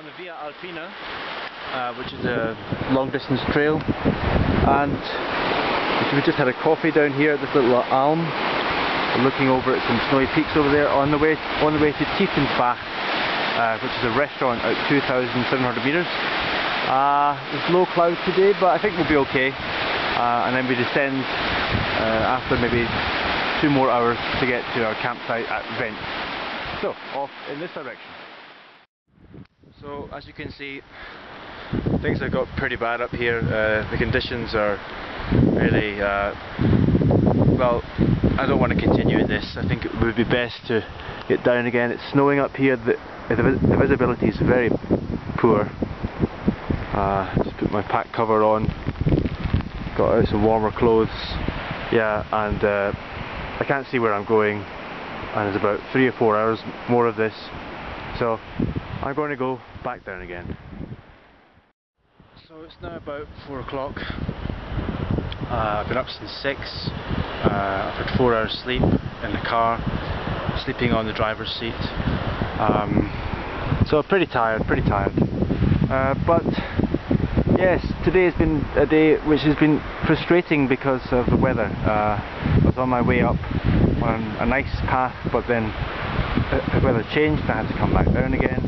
on the Via Alpina, which is a long distance trail, and we just had a coffee down here at this little Alm. We're looking over at some snowy peaks over there on the way to Tiefensbach, which is a restaurant at 2,700 meters. There's low clouds today, but I think we'll be okay. And then we descend after maybe 2 more hours to get to our campsite at Vent. So, off in this direction. So, as you can see, things have got pretty bad up here. The conditions are really, well, I don't want to continue in this. I think it would be best to get down again. It's snowing up here. The visibility is very poor. Just put my pack cover on, got out some warmer clothes, yeah, and I can't see where I'm going, and there's about 3 or 4 hours more of this, so I'm going to go back down again. So it's now about 4 o'clock. I've been up since 6. I've had 4 hours sleep in the car, sleeping on the driver's seat, so pretty tired. But yes, today has been a day which has been frustrating because of the weather. I was on my way up on a nice path, but then the weather changed and I had to come back down again,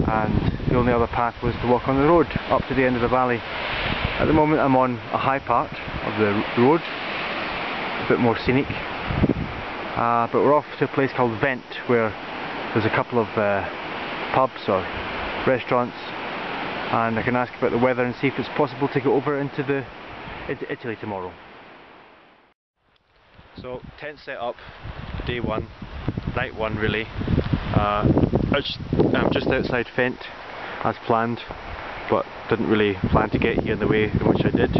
and the only other path was to walk on the road up to the end of the valley. At the moment I'm on a high part of the road, a bit more scenic, but we're off to a place called Vent, where there's a couple of pubs or restaurants, and I can ask about the weather and see if it's possible to go over into Italy tomorrow. So, tent set up, day 1, night 1 really. I'm just outside Vent as planned, but didn't really plan to get here in the way in which I did,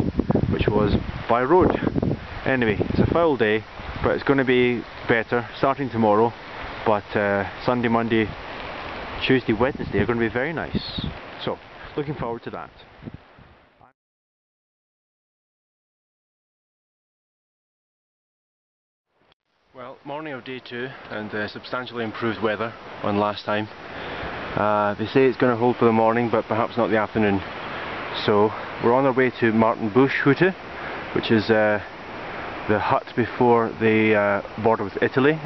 which was by road. Anyway, it's a foul day, but it's going to be better starting tomorrow, but Sunday, Monday, Tuesday, Wednesday are going to be very nice. So, looking forward to that. Well, morning of day 2 and substantially improved weather on last time. They say it's going to hold for the morning, but perhaps not the afternoon. So we're on our way to Martenbuschhütte, which is the hut before the border with Italy,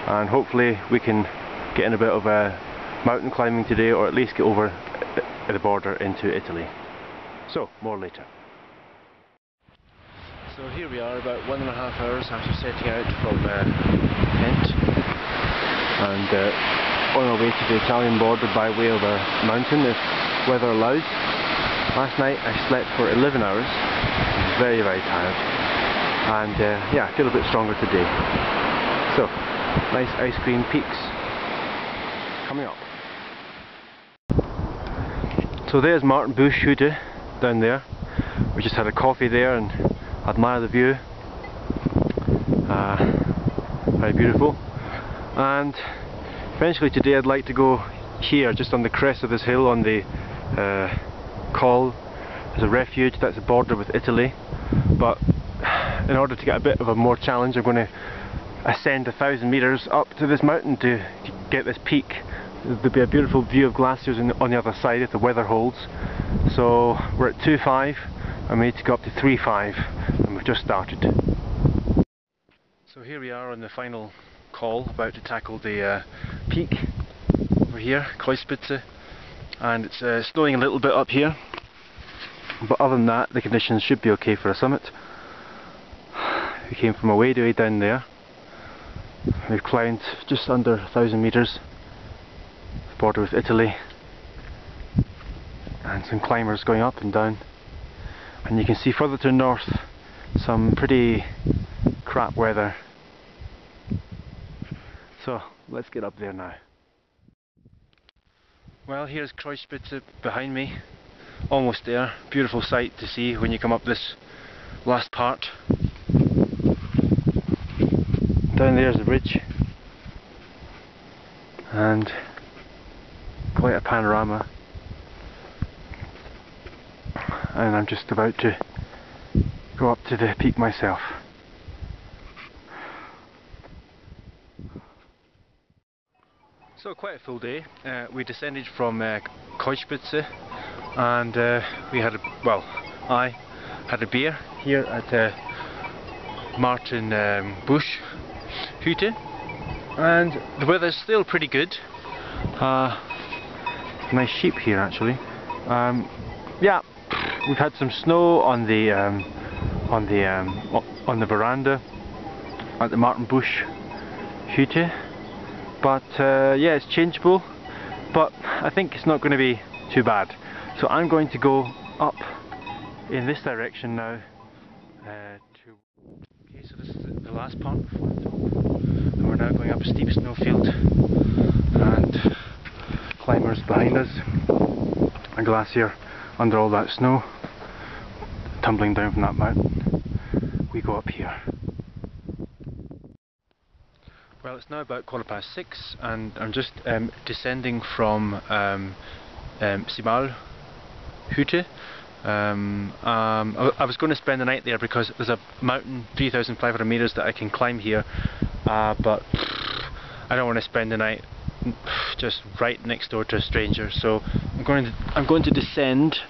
and hopefully we can get in a bit of mountain climbing today, or at least get over the border into Italy. So, more later. So here we are, about 1.5 hours after setting out from Vent, and on our way to the Italian border by way of a mountain, if weather allows. Last night I slept for 11 hours, I was very tired, and yeah, I feel a bit stronger today. So, nice ice cream peaks coming up. So there's Martenbuschhütte down there. We just had a coffee there and admire the view. Very beautiful. And eventually today I'd like to go here, just on the crest of this hill on the Col. There's a refuge, that's the border with Italy. But in order to get a bit of a more challenge, I'm going to ascend 1,000 meters up to this mountain to get this peak. There'll be a beautiful view of glaciers on the other side if the weather holds. So we're at 2.5 and we need to go up to 3.5, and we've just started. So here we are on the final call, about to tackle the peak over here, Kreuzspitze, and it's snowing a little bit up here, but other than that the conditions should be okay for a summit. We came from way down there. We've climbed just under 1,000 meters, border with Italy, and some climbers going up and down, and you can see further to the north some pretty crap weather. So let's get up there now. Well, here's Kreuzspitze behind me, almost there. Beautiful sight to see when you come up this last part. Down there's the ridge, and quite a panorama, and I'm just about to go up to the peak myself. So quite a full day. We descended from Kreuzspitze and we had I had a beer here at Martin Busch Hütte, and the weather's still pretty good. Nice sheep here actually. Yeah, we've had some snow on the veranda at the Martin Busch Hütte, but yeah, it's changeable, but I think it's not going to be too bad. So I'm going to go up in this direction now. Okay, so this is the last part before the top, and we're now going up a steep snowfield, and climbers behind us, a glacier under all that snow, tumbling down from that mountain. We go up here. Well, it's now about 6:15 and I'm just descending from Simal Hütte. I was going to spend the night there because there's a mountain 3,500 meters that I can climb here, but I don't want to spend the night just right next door to a stranger. So I'm going to descend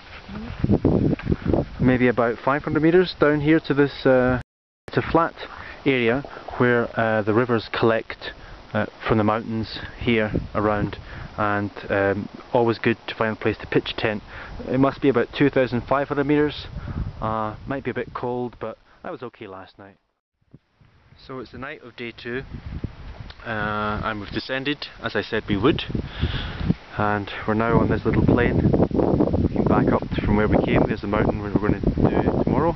maybe about 500 meters down here to this. It's a flat area where the rivers collect from the mountains here around, and always good to find a place to pitch tent. It must be about 2,500 meters. Might be a bit cold, but that was okay last night. So it's the night of day 2, and we've descended as I said we would, and we're now on this little plain looking back up from where we came. There's the mountain where we're going to do tomorrow.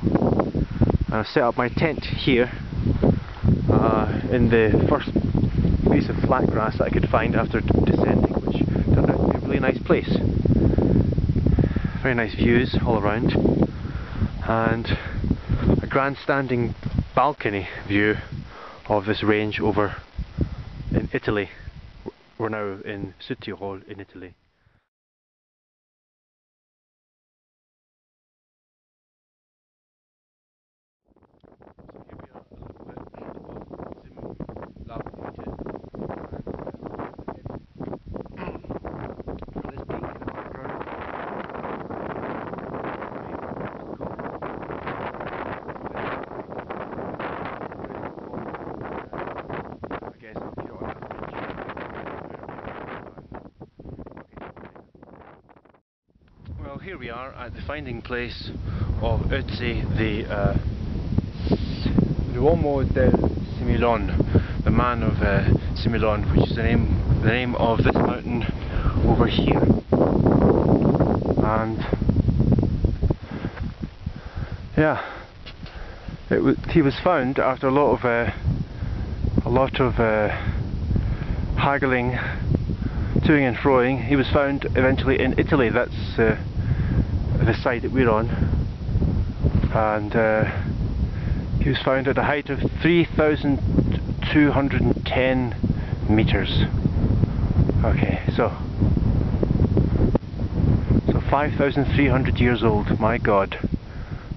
And I've set up my tent here in the first piece of flat grass that I could find after descending, which turned out to be a really nice place. Very nice views all around, and a grandstanding balcony view of this range over in Italy. We're now in Sud Tyrol in Italy. Well, here we are at the finding place of Oetzi, the L'uomo del Similon, the man of Similon, which is the name of this mountain over here. And yeah, he was found after a lot of haggling, toing and froing. He was found eventually in Italy. That's the site that we're on, and he was found at a height of 3,210 meters. Okay, so 5,300 years old. My God,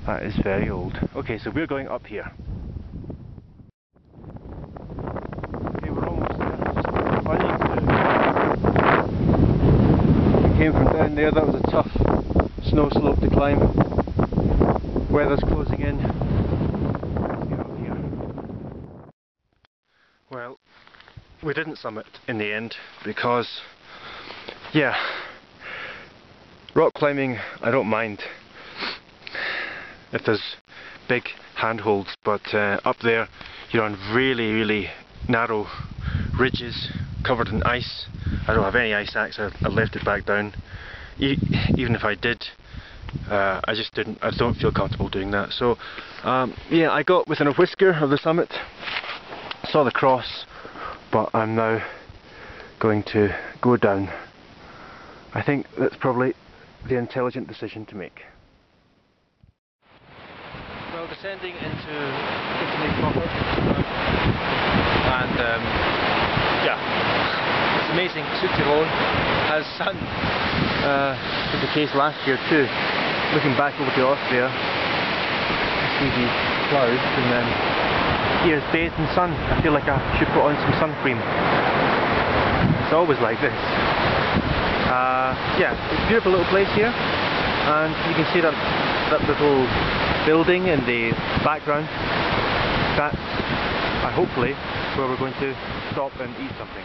that is very old. Okay, so we're going up here. Okay, we're almost there. Just finally we came from down there. That was a tough snow slope to climb. Weather's closing in. Let's get up here. Well, we didn't summit in the end because, yeah, rock climbing I don't mind if there's big handholds, but up there you're on really, really narrow ridges covered in ice. I don't have any ice axe. I left it back down. Even if I did, I don't feel comfortable doing that. So yeah, I got within a whisker of the summit, saw the cross, but I'm now going to go down. I think that's probably the intelligent decision to make. Well, descending into Italy proper, and yeah, it's amazing. Sud Tyrol has sun. Was the case last year too. Looking back over to Austria, I see these clouds, and then here's bathed in sun. I feel like I should put on some sun cream. It's always like this. Yeah, it's a beautiful little place here, and you can see that little building in the background. That's hopefully where we're going to stop and eat something.